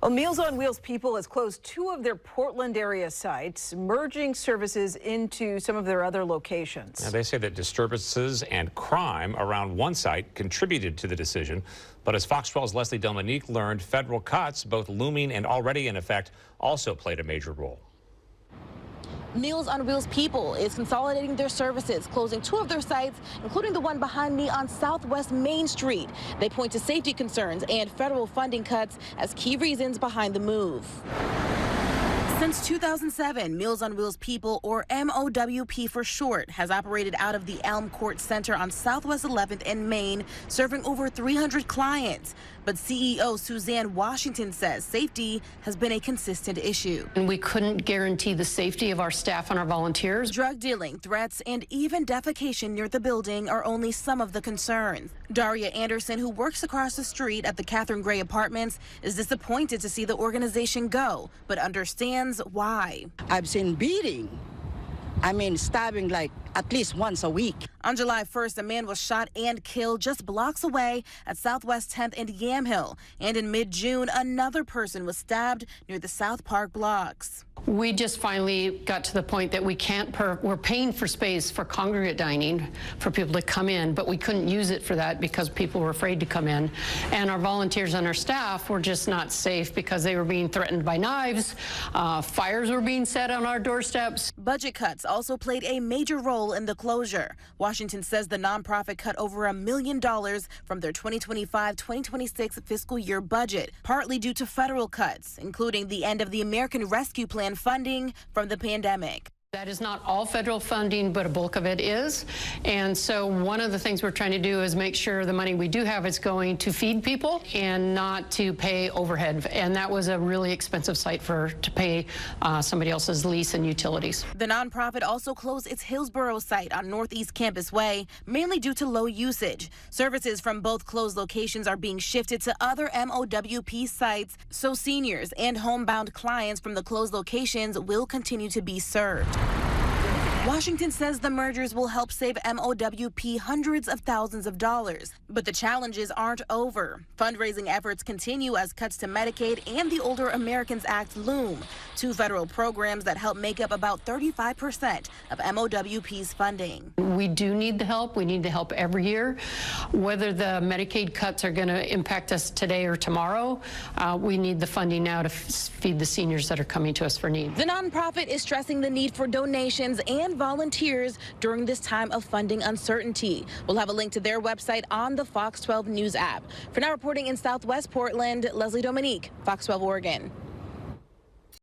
Well, Meals on Wheels People has closed 2 of their Portland area sites, merging services into some of their other locations. Now, they say that disturbances and crime around one site contributed to the decision. But as Fox 12's Leslie Dominique learned, federal cuts, both looming and already in effect, also played a major role. Meals on Wheels People is consolidating their services, closing 2 of their sites, including the one behind me on Southwest Main Street. They point to safety concerns and federal funding cuts as key reasons behind the move. Since 2007, Meals on Wheels People, or MOWP for short, has operated out of the Elm Court Center on Southwest 11th and Main, serving over 300 clients. But CEO Suzanne Washington says safety has been a consistent issue. And we couldn't guarantee the safety of our staff and our volunteers. Drug dealing, threats, and even defecation near the building are only some of the concerns. Daria Anderson, who works across the street at the Catherine Gray Apartments, is disappointed to see the organization go, but understands why. I've seen beating. Stabbing like at least once a week. On July 1st, a man was shot and killed just blocks away at Southwest 10th and Yamhill. And in mid-June, another person was stabbed near the South Park blocks. We just finally got to the point that we can't, we're paying for space for congregate dining for people to come in, but we couldn't use it for that because people were afraid to come in. And our volunteers and our staff were just not safe because they were being threatened by knives. Fires were being set on our doorsteps. Budget cuts also played a major role in the closure. Washington says the nonprofit cut over $1 million from their 2025-2026 fiscal year budget, partly due to federal cuts, including the end of the American Rescue Plan funding from the pandemic. That is not all federal funding, but a bulk of it is. And so one of the things we're trying to do is make sure the money we do have is going to feed people and not to pay overhead. And that was a really expensive site to pay somebody else's lease and utilities. The nonprofit also closed its Hillsborough site on Northeast Campus Way, mainly due to low usage. Services from both closed locations are being shifted to other MOWP sites, so seniors and homebound clients from the closed locations will continue to be served. Washington says the mergers will help save MOWP hundreds of thousands of dollars. But the challenges aren't over. Fundraising efforts continue as cuts to Medicaid and the Older Americans Act loom, 2 federal programs that help make up about 35% of MOWP's funding. We do need the help. We need the help every year. Whether the Medicaid cuts are going to impact us today or tomorrow, we need the funding now to feed the seniors that are coming to us for need. The nonprofit is stressing the need for donations and volunteers during this time of funding uncertainty. We'll have a link to their website on the Fox 12 News app. For now, reporting in Southwest Portland, Leslie Dominique, Fox 12 Oregon.